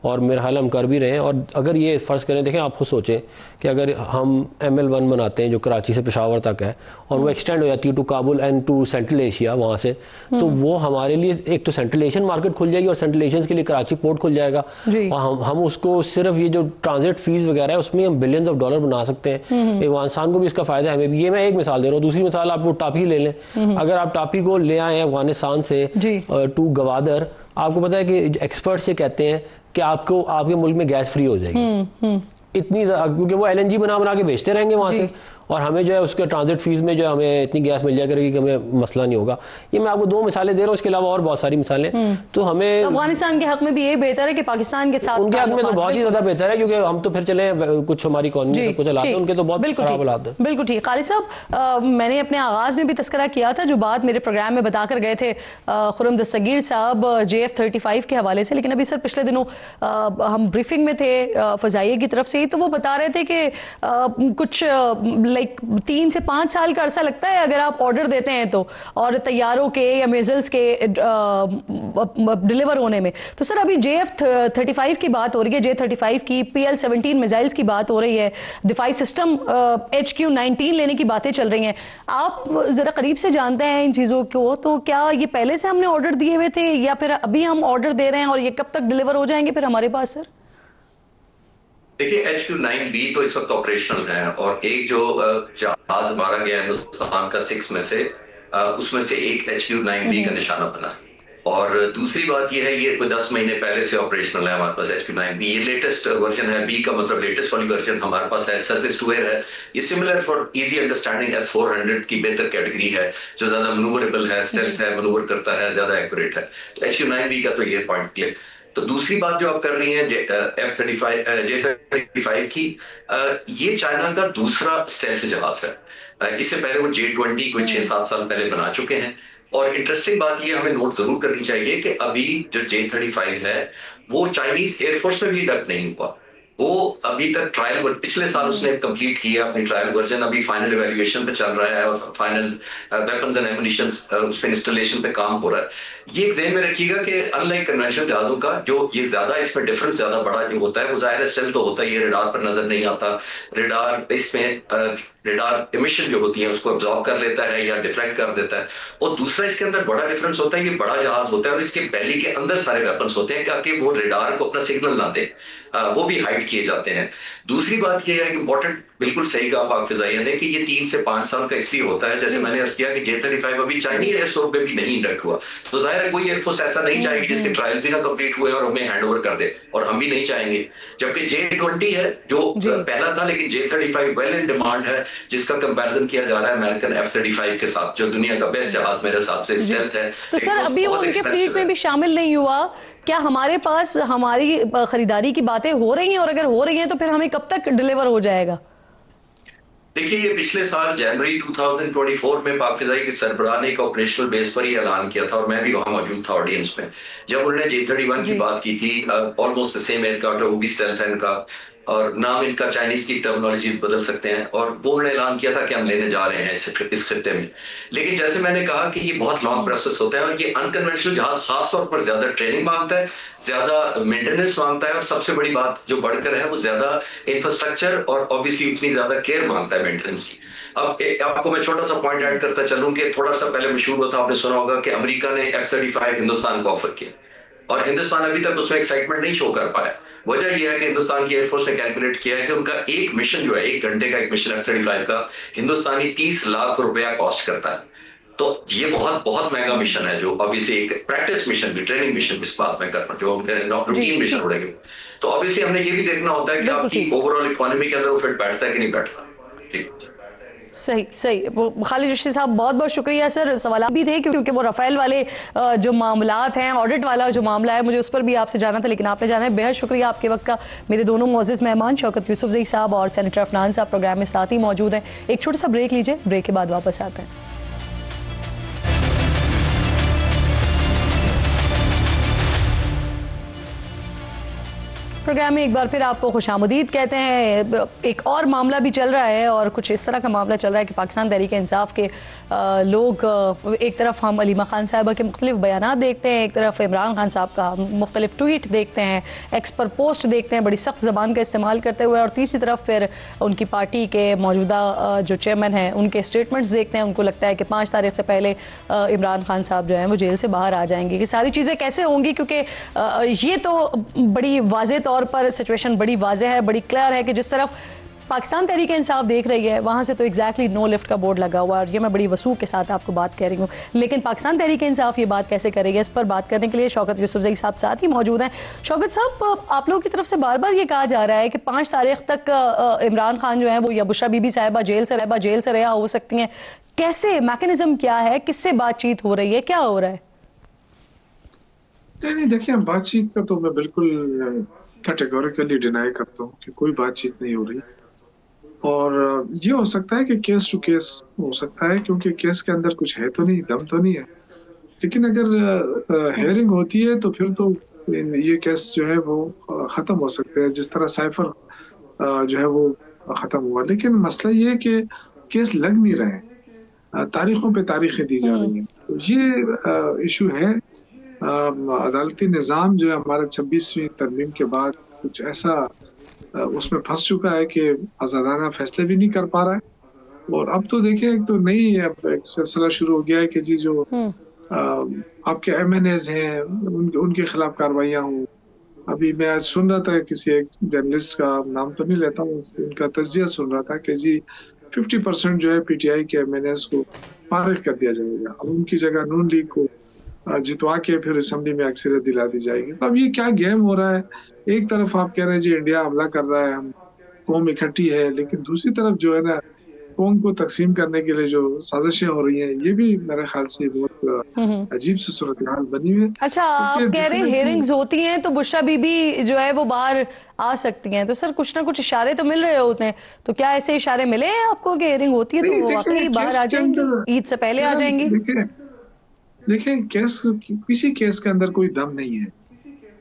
اور میرا حال ہم کر بھی رہے ہیں. اور اگر یہ فرض کریں، دیکھیں آپ خود سوچیں کہ اگر ہم ML1 بناتے ہیں جو کراچی سے پشاور تک ہے، اور وہ ایکسٹینڈ ہو جاتی ہے to Kabul and to Central Asia وہاں سے، تو وہ ہمارے لیے ایک تو سینٹرل ایشین مارکیٹ کھل جائے گی، اور سینٹرل ایشینز کے لیے کراچی پورٹ کھل جائے گا، اور ہم اس کو صرف یہ جو ٹرانزٹ فیس وغیرہ ہے اس میں ہم بلینز آف ڈالر بنا سکتے ہیں. افغانستان کو بھی اس کا فائدہ ہے، ہمیں بھی. یہ میں ایک مثال دے رہا ہوں. دوسری مثال آپ کو ٹاپی لے لیں. اگر آپ ٹاپی کو لے آئے ہیں افغانستان سے ٹو گوادر، آپ کو پتہ ہے کہ ایکسپرٹس یہ کہتے ہیں کہ آپ کے ملک میں گیس فری ہو جائے گی اتنی، کیونکہ وہ LNG بنا کے بیچتے رہیں گے وہاں سے، اور ہمیں جو ہے اس کے ٹرانزٹ فیس میں جو ہمیں اتنی گیس مل جائے کرے گی کہ ہمیں مسئلہ نہیں ہوگا. یہ میں آپ کو 2 مثالیں دے رہا ہوں، اس کے علاوہ اور بہت ساری مثالیں. تو ہمیں افغانستان کے حق میں بھی یہ بہتر ہے کہ پاکستان کے ساتھ ان کے حق میں تو بہت ہی زیادہ بہتر ہے، کیونکہ ہم تو پھر چلیں کچھ ہماری اکانومی کو چلاتے ہیں، ان کے تو بہت خراب حالات ہیں. بالکل ٹھیک. خالد صاحب، میں نے اپنے آغاز میں بھی تذکرہ کیا تھا، جو بات میرے پروگرام میں بتا کر گئے تھے خرم دستگیر صاحب JF-35 کے حوالے سے، لیکن ابھی سر پچھلے دنوں ہم بریفنگ میں تھے فضائیہ کی طرف سے، تو وہ بتا رہے تھے کہ کچھ لائک 3 سے 5 سال کا عرصہ لگتا ہے اگر آپ آرڈر دیتے ہیں تو، اور طیاروں کے یا میزلز کے ڈیلیور ہونے میں. تو سر ابھی JF-35 کی بات ہو رہی ہے، J-35 کی PL-17 میزائلز کی بات ہو رہی ہے، دفاعی سسٹم HQ-19 لینے کی باتیں چل رہی ہیں. آپ ذرا قریب سے جانتے ہیں ان چیزوں کو، تو کیا یہ پہلے سے ہم نے آرڈر دیے ہوئے تھے، یا پھر ابھی ہم آرڈر دے رہے ہیں اور یہ کب تک ڈیلیور ہو جائیں گے پھر ہمارے پاس سر؟ دیکھیے HQ-9B تو اس وقت آپریشنل ہے، اور ایک جو جہاز مارا گیا ہندوستان کا 6 میں سے، اس میں سے ایک HQ-9B کا نشانہ بنا. اور دوسری بات یہ ہے، یہ کوئی 10 مہینے پہلے سے آپریشنل ہے ہمارے پاس HQ-9B. یہ لیٹسٹ ورژن ہے، B کا مطلب لیٹسٹ والی ورژن ہمارے پاس ہے. سرفیس ٹو ایئر ہے، یہ similar for easy understanding S-400 کی بہتر کیٹیگری ہے، جو زیادہ منوربل ہے، اسٹیلتھ ہے، منور کرتا ہے، زیادہ ایکوریٹ ہے. تو HQ-9B کا تو یہ پوائنٹ کلیئر. تو دوسری بات جو آپ کر رہی ہیں J-35 کی، یہ چائنا کا دوسرا اسٹیلتھ جہاز ہے. اس سے پہلے وہ J-20 کوئی 6-7 سال پہلے بنا چکے ہیں. اور انٹرسٹنگ بات یہ ہمیں نوٹ ضرور کرنی چاہیے کہ ابھی جو J-35 ہے وہ چائنیز ایئر فورس میں بھی انڈکٹ نہیں ہوا. وہ ابھی تک ٹرائل پچھلے سال اس نے کمپلیٹ کیا اپنی ٹرائل ورژن، ابھی فائنل ایویلویشن پہ چل رہا ہے، اور فائنل ویپنز اینڈ ایمونیشنز اس پہ انسٹالیشن پہ کام ہو رہا ہے. یہ ایک ذہن میں رکھیے گا کہ ان لائک کنونشنل جہازوں کا جو یہ زیادہ اس میں ڈفرنس زیادہ بڑا جو ہوتا ہے، وہ ظاہر اسٹیلتھ تو ہوتا ہی ہے، ریڈار پر نظر نہیں آتا، ریڈار اس میں ریڈار ایمیشن جو ہوتی ہے اس کو ابزارب کر لیتا ہے یا ڈیفلیکٹ کر دیتا ہے. اور دوسرا اس کے اندر بڑا ڈفرنس ہوتا ہے، یہ بڑا جہاز ہوتا ہے اور اس کے بیلی کے اندر سارے ویپنس ہوتے ہیں تاکہ وہ ریڈار کو اپنا سگنل نہ دے، وہ بھی ہائڈ کیے جاتے ہیں. دوسری بات یہ ہے کہ امپورٹنٹ، بالکل صحیح کہا پاک فضائیہ نے، کہ یہ 3 سے 5 سال کا اس لیے ہوتا ہے، جیسے میں نے عرض کیا کہ J-35 ابھی چائنی ایئر فورس میں بھی نہیں انڈکٹ ہوا. تو ظاہر ہے کوئی ایئر فورس ایسا نہیں چاہے گی جس کے ٹرائل بھی نہ کمپلیٹ ہوئے اور ہمیں ہینڈ اوور کر دے، اور ہم بھی نہیں چاہیں گے. جبکہ J-20 ہے جو پہلا تھا، لیکن J-35 ویل ان ڈیمانڈ ہے، جس کا کمپیریزن کیا جا رہا ہے امریکن F-35 کے ساتھ، جو دنیا کا بیسٹ جہاز میرے حساب سے اسٹیلتھ ہے. تو سر ابھی وہ ان کے فلیٹ میں بھی شامل نہیں ہوا، کیا ہمارے پاس ہماری خریداری کی باتیں ہو رہی ہیں، اور اگر ہو رہی ہیں تو پھر ہمیں کب تک ڈیلیور ہو جائے گا؟ دیکھیے یہ پچھلے سال جنوری 2024 میں پاک فضائی کے سربراہ نے ایک آپریشنل بیس پر ہی اعلان کیا تھا، اور میں بھی وہاں موجود تھا آڈینس میں، جب انہوں نے J-31 کی بات کی تھی. آلموسٹ سیم ایئر کرافٹ، وہ بھی اسٹیلتھ ہے ان کا، اور نام ان کا چائنیز کی ٹرمنالوجیز بدل سکتے ہیں، اور وہ انہوں نے اعلان کیا تھا کہ ہم لینے جا رہے ہیں اس خطے میں. لیکن جیسے میں نے کہا کہ یہ بہت لانگ پروسیس ہوتا ہے، اور یہ انکنونشنل جہاز خاص طور پر زیادہ ٹریننگ مانگتا ہے، زیادہ مینٹیننس مانگتا ہے، اور سب سے بڑی بات جو بڑھ کر ہے وہ زیادہ انفراسٹرکچر اور اوبیسلی اتنی زیادہ کیئر مانگتا ہے مینٹیننس کی. اب آپ کو میں چھوٹا سا پوائنٹ ایڈ کرتا چلوں کہ تھوڑا سا پہلے مشہور ہوتا، آپ نے سنا ہوگا کہ امریکہ نے F-35 ہندوستان کو آفر کیا. اور ہندوستان ابھی تک اس میں ایکسائٹمنٹ نہیں شو کر پایا. وجہ یہ ہے کہ ہندوستان کی ایئر فورس نے کیلکولیٹ کیا ہے کہ ان کا ایک مشن جو ہے 1 گھنٹے کا ایک مشن F-35 کا ہندوستانی 30 لاکھ روپیہ کاسٹ کرتا ہے. تو یہ بہت بہت مہنگا مشن ہے, جو obviously ایک پریکٹس مشن بھی, ٹریننگ مشن اس بات میں کرنا, جو روٹین مشن اڑے گی. تو obviously ہم نے یہ بھی دیکھنا ہوتا ہے کہ آپ کی اوور آل اکانومی کے اندر وہ فٹ بیٹھتا ہے کہ نہیں بیٹھتا. ٹھیک, صحیح. خالد رشید صاحب بہت بہت شکریہ سر. سوالات بھی تھے کیونکہ وہ رافیل والے جو معاملات ہیں, آڈٹ والا جو معاملہ ہے, مجھے اس پر بھی آپ سے جانا تھا, لیکن آپ نے جانا ہے. بہت شکریہ آپ کے وقت کا. میرے دونوں معزز مہمان شوکت یوسفزئی صاحب اور سینیٹر عفنان صاحب پروگرام میں ساتھ ہی موجود ہیں. ایک چھوٹا سا بریک لیجئے, بریک کے بعد واپس آتے ہیں. پروگرام میں ایک بار پھر آپ کو خوش آمدید کہتے ہیں. ایک اور معاملہ بھی چل رہا ہے, اور کچھ اس طرح کا معاملہ چل رہا ہے کہ پاکستان تحریک انصاف کے لوگ, ایک طرف ہم علیمہ خان صاحبہ کے مختلف بیانات دیکھتے ہیں, ایک طرف عمران خان صاحب کا مختلف ٹویٹ دیکھتے ہیں, ایکس پر پوسٹ دیکھتے ہیں بڑی سخت زبان کا استعمال کرتے ہوئے, اور تیسری طرف پھر ان کی پارٹی کے موجودہ جو چیئرمین ہیں ان کے اسٹیٹمنٹس دیکھتے ہیں. ان کو لگتا ہے کہ 5 تاریخ سے پہلے عمران خان صاحب جو ہیں وہ جیل سے باہر آ جائیں گے. یہ ساری چیزیں کیسے ہوں گی, کیونکہ یہ تو بڑی واضح طور پر سچویشن بڑی واضح ہے, بڑی کلیئر ہے کہ جس طرف پاکستان تحریک انصاف دیکھ رہی ہے وہاں سے تو ایگزیکٹلی نو لفٹ کا بورڈ لگا ہوا ہے, اور یہ میں بڑی وثوق کے ساتھ آپ کو بات کہہ رہی ہوں. لیکن پاکستان تحریک انصاف یہ بات کیسے کرے گی, اس پر بات کرنے کے لیے شوکت یوسفزئی صاحب ساتھ ہی موجود ہیں. شوکت صاحب, آپ لوگوں کی طرف سے بار بار یہ کہا جا رہا ہے کہ 5 تاریخ تک عمران خان جو ہیں وہ یا بشرا بی بی صاحبہ جیل سے رہا ہو سکتی ہیں. کیسے, میکنزم کیا ہے, کس سے بات چیت ہو رہی ہے, کیا ہو رہا ہے؟ نہیں دیکھیں, بات چیت کا تو میں بالکل کیٹیگوریکلی ڈینائی کرتا ہوں کہ کوئی بات چیت نہیں ہو رہی. اور یہ ہو سکتا ہے کہ کیس ٹو کیس ہو سکتا ہے, کیونکہ کیس کے اندر کچھ ہے تو نہیں, دم تو نہیں ہے. لیکن اگر ہیئرنگ ہوتی ہے تو پھر تو یہ کیس جو ہے وہ ختم ہو سکتے ہیں, جس طرح سائفر جو ہے وہ ختم ہوا. لیکن مسئلہ یہ ہے کہ کیس لگ نہیں رہے ہیں, تاریخوں پہ تاریخیں دی جا رہی ہیں. تو یہ ایشو ہے. عدالتی نظام جو ہے ہمارا 26ویں ترمیم کے بعد کچھ ایسا اس میں پھنس چکا ہے کہ آزادانہ فیصلے بھی نہیں کر پا رہا ہے. اور اب تو دیکھیں, ایک تو نئی ایک سلسلہ شروع ہو گیا ہے کہ جی جو آپ کے MNAs ہیں ان کے خلاف کارروائیاں ہوں. ابھی میں آج سن رہا تھا کسی ایک جرنلسٹ کا نام تو نہیں لیتا ہوں, ان کا تجزیہ سن رہا تھا کہ جی 50% جو ہے PTI کے MNAs کو فارغ کر دیا جائے گا, اب ان کی جگہ نون لیگ کو جتوا کے پھر اسمبلی میں اکثریت دلا دی جائے گی. اب یہ کیا گیم ہو رہا ہے؟ ایک طرف آپ کہہ رہے ہیں جی انڈیا حملہ کر رہا ہے, ہم قوم اکٹھی ہے, لیکن دوسری طرف جو ہے نا قوم کو تقسیم کرنے کے لیے جو سازشیں ہو رہی ہیں, یہ بھی میرے خیال سے بہت عجیب سی صورتحال بنی ہوئی ہے. اچھا, آپ کہہ رہے ہیں ہیئرنگز ہوتی ہیں تو بشرا بی بی جو ہے وہ باہر آ سکتی ہیں, تو سر کچھ نہ کچھ اشارے تو مل رہے ہوتے ہیں, تو کیا ایسے اشارے ملے ہیں آپ کو کہ ہیئرنگ ہوتی ہے تو وہ واقعی باہر آ جائیں گی, عید سے پہلے آ جائیں گی؟ دیکھیں کسی کیس کے اندر کوئی دم نہیں ہے.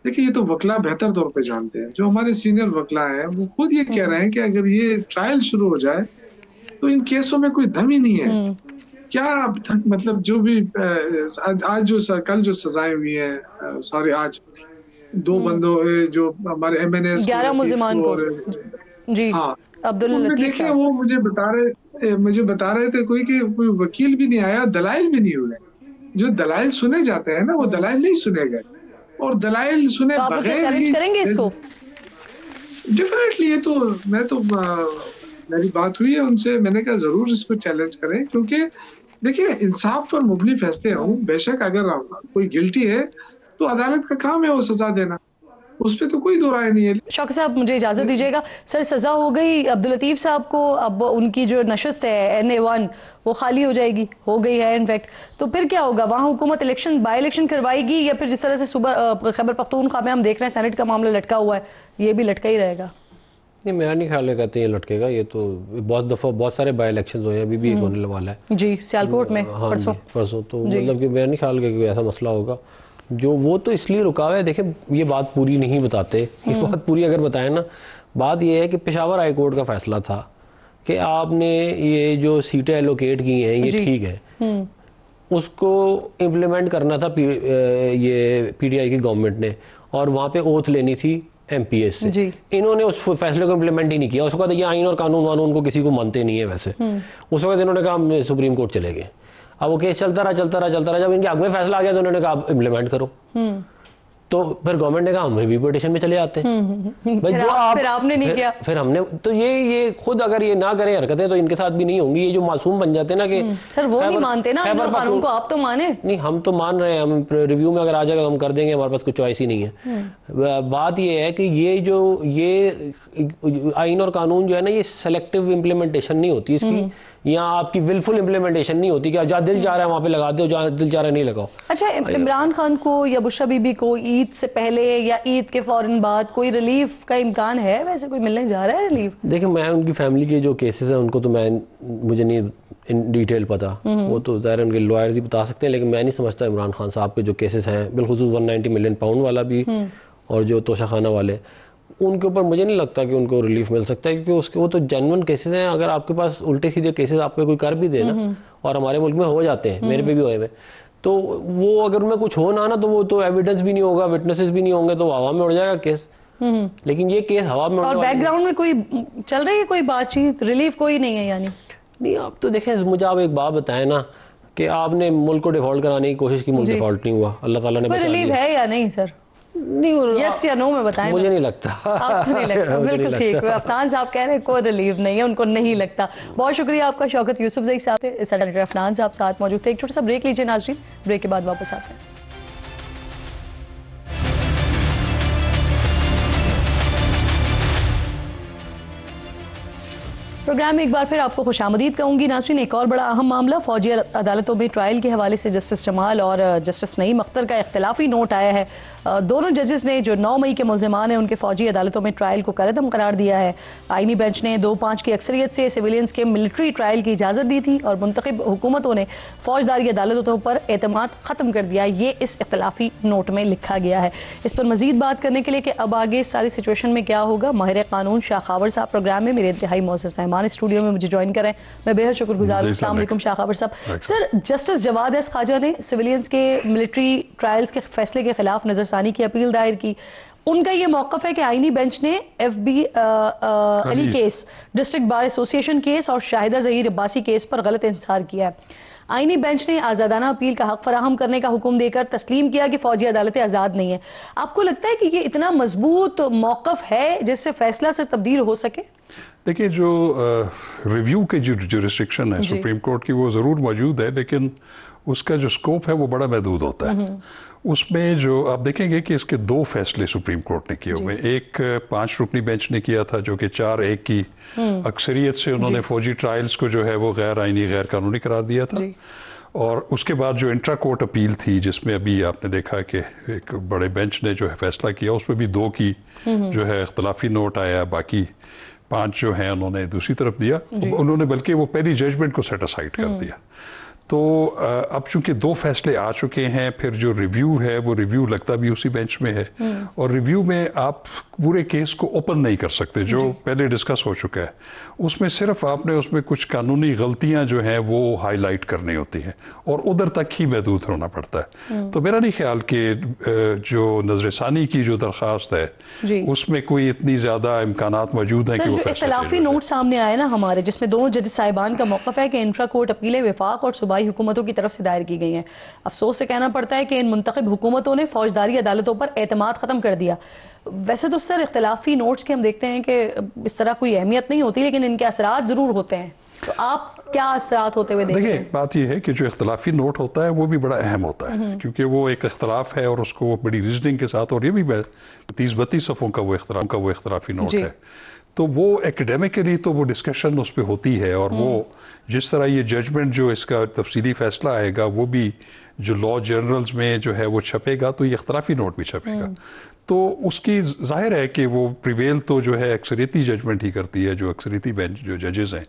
دیکھیں یہ تو وکلا بہتر طور پہ جانتے ہیں, جو ہمارے سینئر وکلا ہیں وہ خود یہ کہہ رہے ہیں کہ اگر یہ ٹرائل شروع ہو جائے تو ان کیسوں میں کوئی دم ہی نہیں ہے. کیا اب تک مطلب جو بھی آج کل جو سزائیں ہوئی ہیں, سارے آج 2 بندوں جو ہمارے MNAs 11 ملزمان کو, جی ہاں عبداللطیف دیکھیں وہ مجھے بتا رہے تھے کوئی کہ کوئی وکیل بھی نہیں آیا, دلائل بھی نہیں ہوئے. جو دلائل سنے جاتے ہیں نا وہ دلائل نہیں سنے گئے, اور دلائل سنے بغیر چیلنج کریں گے اس کو ڈیفینیٹلی. یہ تو میری بات ہوئی ہے ان سے, میں نے کہا ضرور اس کو چیلنج کریں, کیونکہ دیکھیں انصاف پر مبنی فیصلے ہوں. بے شک اگر کوئی گلٹی ہے تو عدالت کا کام ہے وہ سزا دینا, اس پہ تو کوئی دو رائے نہیں ہے. شوکت صاحب مجھے اجازت دیجیے گا. سر سزا ہو گئی عبداللطیف صاحب کو, اب ان کی جو نشست ہے NA1 وہ خالی ہو جائے گی, ہو گئی ہے انفیکٹ, تو پھر کیا ہوگا وہاں حکومت بائی الیکشن کروائے گی, یا پھر جس طرح سے صوبہ خیبر پختونخوا میں ہم دیکھ رہے ہیں سینٹ کا معاملہ لٹکا ہوا ہے, یہ بھی لٹکا ہی رہے گا؟ نہیں, میرا نہیں خیال ہے کہتے ہیں یہ لٹکے گا. یہ تو بہت دفعہ بہت سارے بائی الیکشنز ہوئے ہیں, ابھی بھی ایک ہونے والا ہے جی سیالکوٹ میں پرسوں. تو مطلب کہ میرا نہیں خیال کہ کوئی ایسا مسئلہ ہوگا. جو وہ تو اس لیے رکا ہوا ہے, دیکھیں یہ بات پوری نہیں بتاتے, یہ بات پوری اگر بتائیں نا, بات یہ ہے کہ پشاور ہائی کورٹ کا فیصلہ تھا کہ آپ نے یہ جو سیٹیں ایلوکیٹ کی ہیں یہ ٹھیک ہے, اس کو امپلیمنٹ کرنا تھا یہ PTI کی گورنمنٹ نے, اور وہاں پہ اوتھ لینی تھی MPS سے. انہوں نے اس فیصلے کو امپلیمنٹ ہی نہیں کیا. اس وقت یہ آئین اور قانون کو کسی کو مانتے نہیں ہے ویسے. اس وقت انہوں نے کہا ہم سپریم کورٹ چلے گئے. اب وہ کیس چلتا رہا. جب ان کے حق میں فیصلہ آ گیا تو انہوں نے کہا آپ امپلیمنٹ کرو. تو پھر گورنمنٹ نے کہا ہم ریویو پٹیشن میں چلے جاتے ہیں. پھر آپ نے نہیں کیا, پھر ہم نے تو یہ خود اگر یہ نہ کریں حرکتیں تو ان کے ساتھ بھی نہیں ہوں گی. یہ جو معصوم بن جاتے ہیں نا کہ سر وہ نہیں مانتے نا قانون کو, آپ تو مانیں. نہیں ہم تو مان رہے ہیں, ہم ریویو میں اگر آ جائے گا تو ہم کر دیں گے, ہمارے پاس کوئی چوائس ہی نہیں ہے. بات یہ ہے کہ یہ آئین اور قانون جو ہے نا یہ سلیکٹیو امپلیمنٹیشن نہیں ہوتی اس کی, یا آپ کی ولفل امپلیمنٹیشن نہیں ہوتی کہ جہاں دل چاہ رہا ہے وہاں پہ لگا دو, جہاں دل چاہ رہا ہے نہیں لگاؤ. اچھا, عمران خان کو یا بشرا بی بی کو عید سے پہلے یا عید کے فوراً بعد کوئی ریلیف کا امکان ہے, ویسے کوئی ملنے جا رہا ہے ریلیف؟ دیکھیں میں ان کی فیملی کے جو کیسز ہیں ان کو تو مجھے نہیں ان ڈیٹیل پتا, وہ تو ظاہر ان کے لائرز ہی بتا سکتے ہیں, لیکن میں نہیں سمجھتا عمران خان صاحب کے جو کیسز ہیں بالخصوص 190 ملین پاؤنڈ والا بھی اور جو توشہ خانہ والے, ان کے اوپر مجھے نہیں لگتا کہ ان کو ریلیف مل سکتا ہے, کیونکہ وہ تو جینون کیسز ہیں. اگر آپ کے پاس الٹے سیدھے کیسز آپ پہ کوئی کر بھی دے نا, اور ہمارے ملک میں ہو جاتے ہیں, میرے پہ بھی ہوئے ہوئے, تو وہ اگر ان میں کچھ ہو نہ تو وہ تو ایویڈنس بھی نہیں ہوگا, وٹنسز بھی نہیں ہوں گے, تو ہوا میں اڑ جائے گا کیس. لیکن یہ کیس ہوا میں, اور بیک گراؤنڈ میں کوئی چل رہی ہے کوئی بات چیت, ریلیف کوئی نہیں ہے یعنی؟ نہیں, آپ تو دیکھیں مجھے آپ ایک بات بتائیں نا کہ آپ نے ملک کو ڈیفالٹ کرانے کی کوشش کی, ملک ڈیفالٹ نہیں ہوا, اللہ تعالیٰ نے بچا لیا. ریلیف ہے یا نہیں سر؟ نہیں, یس یا نو میں بتائیں. مجھے نہیں لگتا. آپ کو نہیں لگتا؟ بالکل ٹھیک ہے, افنان صاحب کہہ رہے ہیں کوئی ریلیف نہیں ہے, ان کو نہیں لگتا. بہت شکریہ آپ کا شوکت یوسف زئی صاحب, سینیٹر افنان صاحب ساتھ موجود تھے. ایک چھوٹا سا بریک لیجیے ناظرین, بریک کے بعد واپس آتے ہیں. پروگرام میں ایک بار پھر آپ کو خوش آمدید کہوں گی ناظرین. ایک اور بڑا اہم معاملہ, فوجی عدالتوں میں ٹرائل کے حوالے سے جسٹس جمال اور جسٹس نعیم اختر کا اختلافی نوٹ آیا ہے. دونوں ججز نے جو 9 مئی کے ملزمان ہیں ان کے فوجی عدالتوں میں ٹرائل کو کالعدم قرار دیا ہے. آئینی بینچ نے 2-5 کی اکثریت سے سویلینز کے ملٹری ٹرائل کی اجازت دی تھی, اور منتخب حکومتوں نے فوجداری عدالتوں پر اعتماد ختم کر دیا. یہ اس اختلافی نوٹ میں لکھا گیا ہے. اس پر مزید بات کرنے کے لیے کہ اب آگے ساری سچویشن میں کیا ہوگا, ماہر قانون شاہ خاور صاحب پروگرام میں میرے انتہائی معزز مہمان اسٹوڈیو میں مجھے جوائن کریں, میں بے حد شکر گزار ہوں. السلام علیکم شاہ خاور صاحب. سر, جسٹس جواد ایس خواجہ نے سویلینز کے ملٹری ٹرائلز کے فیصلے کے خلاف نظر ثانی کی اپیل دائر کی. ان کا یہ موقف ہے کہ آئینی بینچ نے ایف بی علی کیس, ڈسٹرکٹ بار ایسوسی ایشن کیس اور شاہدہ ظہیر عباسی کیس پر غلط انحصار کیا ہے. آئینی بینچ نے آزادانہ اپیل کا حق فراہم کرنے کا حکم دے کر تسلیم کیا کہ فوجی عدالتیں آزاد نہیں ہیں. آپ کو لگتا ہے کہ یہ اتنا مضبوط موقف ہے جس سے فیصلہ سر تبدیل ہو سکے؟ دیکھیں, جو ریویو کے جو ریسٹرکشن ہے سپریم کورٹ کی وہ ضرور موجود ہے, لیکن اس کا جو سکوپ ہے وہ بڑا محدود ہوتا ہے. اس میں جو آپ دیکھیں گے کہ اس کے 2 فیصلے سپریم کورٹ نے کیے ہوئے. ایک 5 رکنی بینچ نے کیا تھا جو کہ 4-1 کی اکثریت سے انہوں نے فوجی ٹرائلز کو جو ہے وہ غیر آئینی غیر قانونی قرار دیا تھا. اور اس کے بعد جو انٹرا کورٹ اپیل تھی جس میں ابھی آپ نے دیکھا کہ ایک بڑے بینچ نے جو ہے فیصلہ کیا, اس میں بھی 2 کی جو ہے اختلافی نوٹ آیا, باقی 5 جو ہیں انہوں نے دوسری طرف دیا. انہوں نے بلکہ وہ پہلی ججمنٹ کو سیٹ اسائڈ کر دیا. تو اب چونکہ 2 فیصلے آ چکے ہیں, پھر جو ریویو ہے وہ ریویو لگتا بھی اسی بینچ میں ہے, اور ریویو میں آپ پورے کیس کو اوپن نہیں کر سکتے جو پہلے ڈسکس ہو چکا ہے. اس میں صرف آپ نے اس میں کچھ قانونی غلطیاں جو ہیں وہ ہائی لائٹ کرنی ہوتی ہیں, اور ادھر تک ہی محدود ہونا پڑتا ہے. تو میرا نہیں خیال کہ جو نظر ثانی کی جو درخواست ہے اس میں کوئی اتنی زیادہ امکانات موجود ہیں کہ وہ فیصلہ. اختلافی نوٹ سامنے آئے نا ہمارے, جس میں دونوں جج صاحبان کا موقف ہے کہ انٹرا کورٹ اپیلیں وفاق اور صوبائی حکومتوں کی طرف سے دائر کی گئی ہیں. افسوس سے کہنا پڑتا ہے کہ ان منتخب حکومتوں نے فوجداری عدالتوں پر اعتماد ختم کر دیا. ویسے تو سر اختلافی نوٹس کے ہم دیکھتے ہیں کہ اس طرح کوئی اہمیت نہیں ہوتی, لیکن ان کے اثرات ضرور ہوتے ہیں. تو آپ کیا اثرات ہوتے ہوئے دیکھیں؟ دیکھیں, بات یہ ہے کہ جو اختلافی نوٹ ہوتا ہے وہ بھی بڑا اہم ہوتا ہے, کیونکہ وہ ایک اختلاف ہے اور اس کو بڑی ریزننگ کے ساتھ, اور یہ بھی 30-32 صفحوں کا وہ اختلافی نوٹ ہے. تو وہ ایکڈیمکلی تو وہ ڈسکشن اس پہ ہوتی ہے, اور وہ جس طرح یہ ججمنٹ جو اس کا تفصیلی فیصلہ آئے گا وہ بھی جو لا جرنلز میں جو ہے وہ چھپے گا, تو یہ اختلافی نوٹ بھی چھپے گا. تو اس کی ظاہر ہے کہ وہ پریویل تو جو ہے اکثریتی ججمنٹ ہی کرتی ہے, جو اکثریتی بینچ جو ججز ہیں,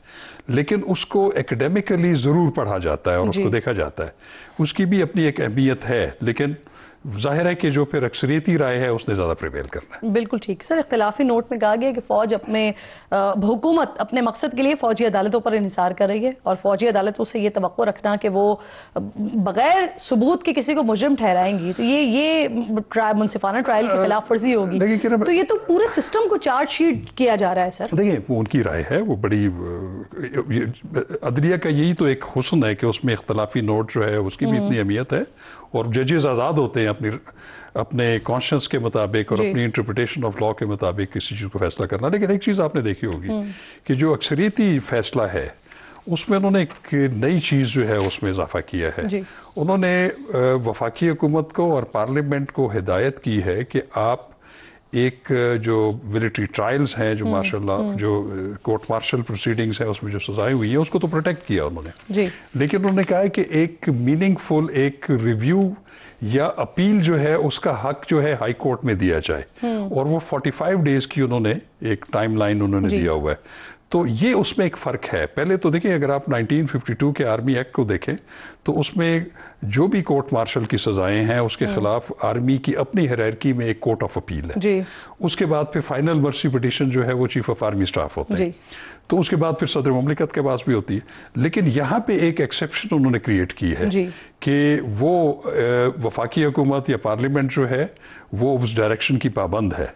لیکن اس کو ایکڈیمکلی ضرور پڑھا جاتا ہے اور اس کو دیکھا جاتا ہے. اس کی بھی اپنی ایک اہمیت ہے, لیکن ظاہر ہے کہ جو پھر اکثریتی رائے ہے اس نے زیادہ پریویل کرنا ہے. بالکل ٹھیک. سر, اختلافی نوٹ میں کہا گیا کہ فوج حکومت اپنے مقصد کے لیے فوجی عدالتوں پر انحصار کر رہی ہے, اور فوجی عدالتوں سے یہ توقع رکھنا کہ وہ بغیر ثبوت کے کسی کو مجرم ٹھہرائیں گی تو یہ منصفانہ ٹرائل کی خلاف ورزی ہوگی. تو یہ تو پورے سسٹم کو چارج شیٹ کیا جا رہا ہے. سر دیکھیں, وہ ان کی رائے ہے, وہ بڑی عدلیہ کا یہی تو ایک حسن ہے کہ اس میں اختلافی نوٹ جو ہے اس کی بھی اتنی اہمیت ہے, اور ججز آزاد ہوتے ہیں اپنے کانشنس کے مطابق اور اپنی انٹرپریٹیشن آف لا کے مطابق کسی چیز کو فیصلہ کرنا. لیکن ایک چیز آپ نے دیکھی ہوگی کہ جو اکثریتی فیصلہ ہے اس میں انہوں نے ایک نئی چیز جو ہے اس میں اضافہ کیا ہے. انہوں نے وفاقی حکومت کو اور پارلیمنٹ کو ہدایت کی ہے کہ آپ ایک جو ملٹری ٹرائلز ہیں جو ماشاء اللہ جو کورٹ مارشل پروسیڈنگز ہیں اس میں جو سزائیں ہوئی ہیں اس کو تو پروٹیکٹ کیا انہوں نے, لیکن انہوں نے کہا ہے کہ ایک میننگ فل ایک ریویو یا اپیل جو ہے اس کا حق جو ہے ہائی کورٹ میں دیا جائے, اور وہ 45 ڈیز کی انہوں نے ایک ٹائم لائن انہوں نے دیا ہوا ہے. تو یہ اس میں ایک فرق ہے. پہلے تو دیکھیں اگر آپ 1952 کے آرمی ایکٹ کو دیکھیں تو اس میں جو بھی کورٹ مارشل کی سزائیں ہیں اس کے خلاف آرمی کی اپنی ہیرارکی میں ایک کورٹ آف اپیل ہے. اس کے بعد پھر فائنل مرسی پٹیشن جو ہے وہ چیف آف آرمی سٹاف ہوتے ہیں, تو اس کے بعد پھر صدر مملکت کے پاس بھی ہوتی ہے. لیکن یہاں پہ ایک ایکسیپشن انہوں نے کریٹ کی ہے کہ وہ وفاقی حکومت یا پارلیمنٹ جو ہے وہ اس ڈائریکشن کی پابند ہے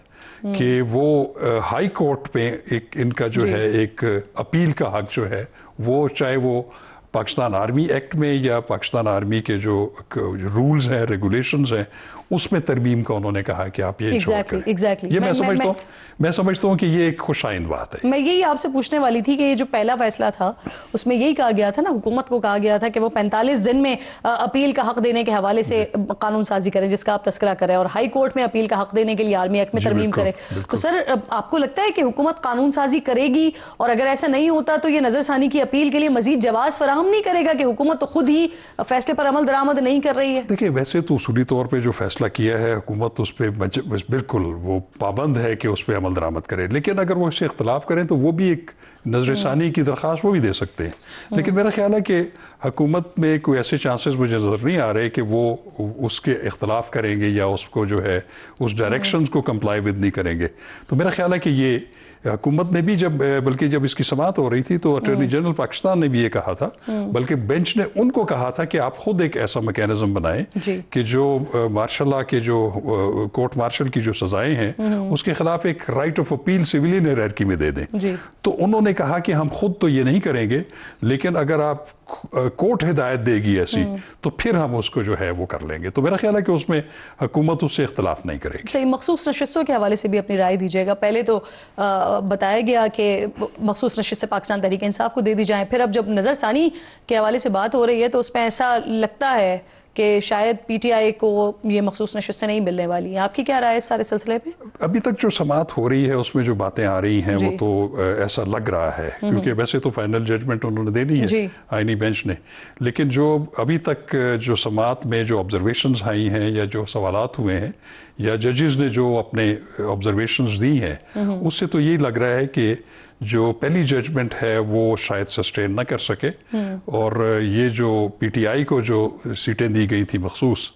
کہ وہ ہائی کورٹ پہ ایک ان کا جو ہے ایک اپیل کا حق جو ہے وہ چاہے وہ پاکستان آرمی ایکٹ میں یا پاکستان آرمی کے جو رولز ہیں ریگولیشنز ہیں اس میں ترمیم کا انہوں نے کہا کہ آپ یہ چھوڑ کریں. یہ میں سمجھتا ہوں کہ یہ ایک خوش آئند بات ہے. میں یہی آپ سے پوچھنے والی تھی کہ یہ جو پہلا فیصلہ تھا اس میں یہی کہا گیا تھا نا, حکومت کو کہا گیا تھا کہ وہ 45 دن میں اپیل کا حق دینے کے حوالے سے قانون سازی کریں جس کا آپ تذکرہ کریں, اور ہائی کورٹ میں اپیل کا حق دینے کے لیے آرمی ایکٹ میں ترمیم کرے. تو سر آپ کو لگتا ہے کہ حکومت قانون سازی کرے گی, اور اگر ایسا نہیں ہوتا تو یہ نظر ثانی کی اپیل کے لیے مزید جواز فراہم نہیں کرے گا کہ حکومت تو خود ہی فیصلے پر عمل درآمد نہیں کر رہی ہے؟ دیکھیں ویسے تو اصولی طور پہ جو فیصلہ کیا ہے حکومت اس پہ بالکل وہ پابند ہے کہ اس پہ عمل درآمد کرے, لیکن اگر وہ اس سے اختلاف کریں تو وہ بھی ایک نظر ثانی کی درخواست وہ بھی دے سکتے ہیں. لیکن میرا خیال ہے کہ حکومت میں کوئی ایسے چانسز مجھے نظر نہیں آ رہے کہ وہ اس کے اختلاف کریں گے یا اس کو جو ہے اس ڈائریکشنز کو کمپلائی ود نہیں کریں گے. تو میرا خیال ہے کہ یہ حکومت نے بھی بلکہ جب اس کی سماعت ہو رہی تھی تو اٹارنی جنرل پاکستان نے بھی یہ کہا تھا, بلکہ بینچ نے ان کو کہا تھا کہ آپ خود ایک ایسا میکینزم بنائیں کہ جو مارشل لا کے جو کورٹ مارشل کی جو سزائیں ہیں اس کے خلاف ایک right of appeal civilian hierarchy میں دے دیں. تو انہوں نے کہا کہ ہم خود تو یہ نہیں کریں گے, لیکن اگر آپ کورٹ ہدایت دے گی ایسی تو پھر ہم اس کو جو ہے وہ کر لیں گے. تو میرا خیال ہے کہ اس میں حکومت اس سے اختلاف نہیں کرے گی. صحیح. مخصوص نشستوں کے حوالے سے بھی اپنی رائے دیجیے گا. پہلے تو بتایا گیا کہ مخصوص نشستیں پاکستان تحریک انصاف کو دے دی جائیں, پھر اب جب نظر ثانی کے حوالے سے بات ہو رہی ہے تو اس میں ایسا لگتا ہے کہ شاید پی ٹی آئی کو یہ مخصوص نشستیں نہیں ملنے والی ہیں. آپ کی کیا رائے ہے اس سارے سلسلے پہ؟ ابھی تک جو سماعت ہو رہی ہے اس میں جو باتیں آ رہی ہیں وہ تو ایسا لگ رہا ہے, کیونکہ ویسے تو فائنل ججمنٹ انہوں نے دینی ہے آئینی بینچ نے, لیکن جو ابھی تک جو سماعت میں جو آبزرویشنز آئی ہیں یا جو سوالات ہوئے ہیں یا ججز نے جو اپنے آبزرویشنز دی ہیں اس سے تو یہی لگ رہا ہے کہ جو پہلی ججمنٹ ہے وہ شاید سسٹین نہ کر سکے, اور یہ جو پی ٹی آئی کو جو سیٹیں دی گئی تھی مخصوص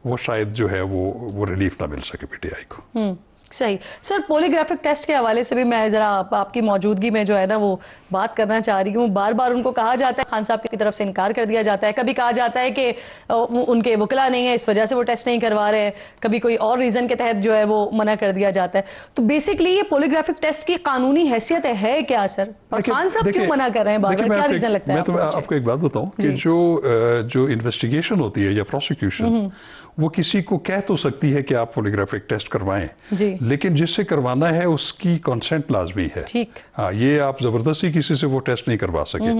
وہ شاید جو ہے وہ ریلیف نہ مل سکے پی ٹی آئی کو. صحیح. سر پولیگرافک ٹیسٹ کے حوالے سے بھی میں ذرا آپ کی موجودگی میں جو ہے نا وہ بات کرنا چاہ رہی ہوں. بار بار ان کو کہا جاتا ہے, خان صاحب کی طرف سے انکار کر دیا جاتا ہے, کبھی کہا جاتا ہے کہ ان کے وکلا نہیں ہے اس وجہ سے وہ ٹیسٹ نہیں کروا رہے ہیں, کبھی کوئی اور ریزن کے تحت جو ہے وہ منع کر دیا جاتا ہے. تو بیسکلی یہ پولیگرافک ٹیسٹ کی قانونی حیثیت ہے کیا سر؟ اور خان صاحب کیوں منع کر رہے ہیں بار بار, کیا ریزن لگتا ہے؟ میں آپ کو ایک بات بتاؤں کہ جو انویسٹیگیشن ہوتی ہے یا پروسیکیوشن وہ کسی کو کہہ تو سکتی ہے کہ آپ پولیگرافک ٹیسٹ کروائیں, لیکن جس سے کروانا ہے اس کی کنسنٹ لازمی ہے. ہاں, یہ آپ زبردستی کسی سے وہ ٹیسٹ نہیں کروا سکے.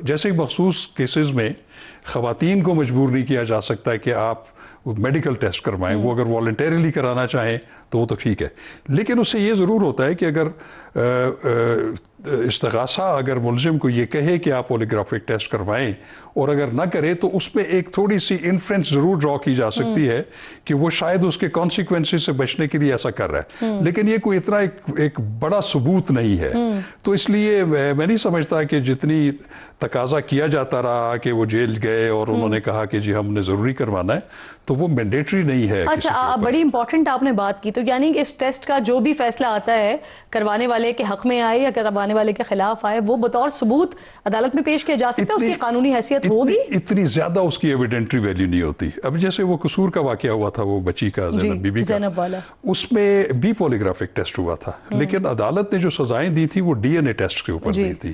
جیسے مخصوص کیسز میں خواتین کو مجبور نہیں کیا جا سکتا ہے کہ آپ میڈیکل ٹیسٹ کروائیں, وہ اگر والنٹیرلی کرانا چاہیں تو وہ تو ٹھیک ہے, لیکن اس سے یہ ضرور ہوتا ہے کہ اگر استغاثہ اگر ملزم کو یہ کہے کہ آپ پولیگرافک ٹیسٹ کروائیں اور اگر نہ کرے تو اس میں ایک تھوڑی سی انفرنس ضرور ڈرا کی جا سکتی ہے کہ وہ شاید اس کے کانسیکوینسز سے بچنے کے لیے ایسا کر رہا ہے, لیکن یہ کوئی اتنا ایک بڑا ثبوت نہیں ہے. تو اس لیے میں نہیں سمجھتا کہ جتنی تقاضا کیا جاتا رہا کہ وہ جیل گئے اور انہوں نے کہا کہ جی ہم نے ضروری کروانا ہے, تو وہ مینڈیٹری نہیں ہے. اچھا, بڑی امپورٹنٹ آپ نے بات کی. تو یعنی اس ٹیسٹ کا جو بھی فیصلہ آتا ہے کروانے والے کے حق میں آئے یا کروانے والے کے خلاف آئے, وہ بطور ثبوت عدالت میں پیش کیا جا سکتا ہے, اس کی قانونی حیثیت ہوگی؟ اتنی زیادہ اس کی ایویڈنٹری ویلیو نہیں ہوتی. اب جیسے وہ قصور کا واقعہ ہوا تھا وہ بچی کا, زینب بی بی کا, اس میں بھی پولیگرافک ٹیسٹ ہوا تھا, لیکن عدالت نے جو سزائیں دی تھی وہ ڈی این اے ٹیسٹ کے اوپر دی تھی.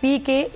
PK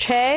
6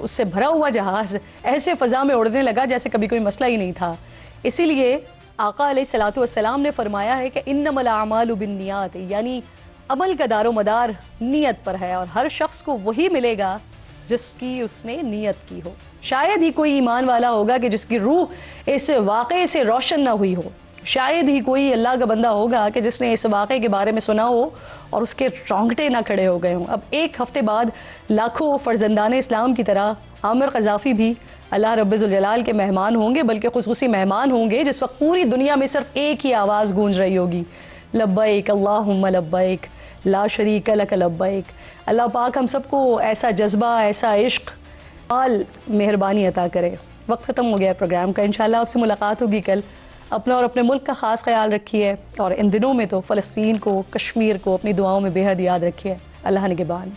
اس سے بھرا ہوا جہاز ایسے فضا میں اڑنے لگا جیسے کبھی کوئی مسئلہ ہی نہیں تھا. اسی لیے آقا علیہ الصلوۃ والسلام نے فرمایا ہے کہ انما الاعمال بالنیات، یعنی عمل کا دار و مدار نیت پر ہے، اور ہر شخص کو وہی ملے گا جس کی اس نے نیت کی ہو. شاید ہی کوئی ایمان والا ہوگا کہ جس کی روح اس واقعے سے روشن نہ ہوئی ہو. شاید ہی کوئی اللہ کا بندہ ہوگا کہ جس نے اس واقعے کے بارے میں سنا ہو اور اس کے رونگٹے نہ کھڑے ہو گئے ہوں. اب ایک ہفتے بعد لاکھوں فرزندان اسلام کی طرح عامر قذافی بھی اللہ رب ذوالجلال کے مہمان ہوں گے، بلکہ خصوصی مہمان ہوں گے جس وقت پوری دنیا میں صرف ایک ہی آواز گونج رہی ہوگی، لبیک اللہم لبیک لا شریک لک لبیک. اللہ پاک ہم سب کو ایسا جذبہ، ایسا عشق، مہربانی عطا کرے. وقت ختم ہو گیا پروگرام کا. انشاءاللہ آپ سے ملاقات ہوگی کل. اپنا اور اپنے ملک کا خاص خیال رکھیے، اور ان دنوں میں تو فلسطین کو، کشمیر کو اپنی دعاؤں میں بے حد یاد رکھیے. اللہ نگہبان.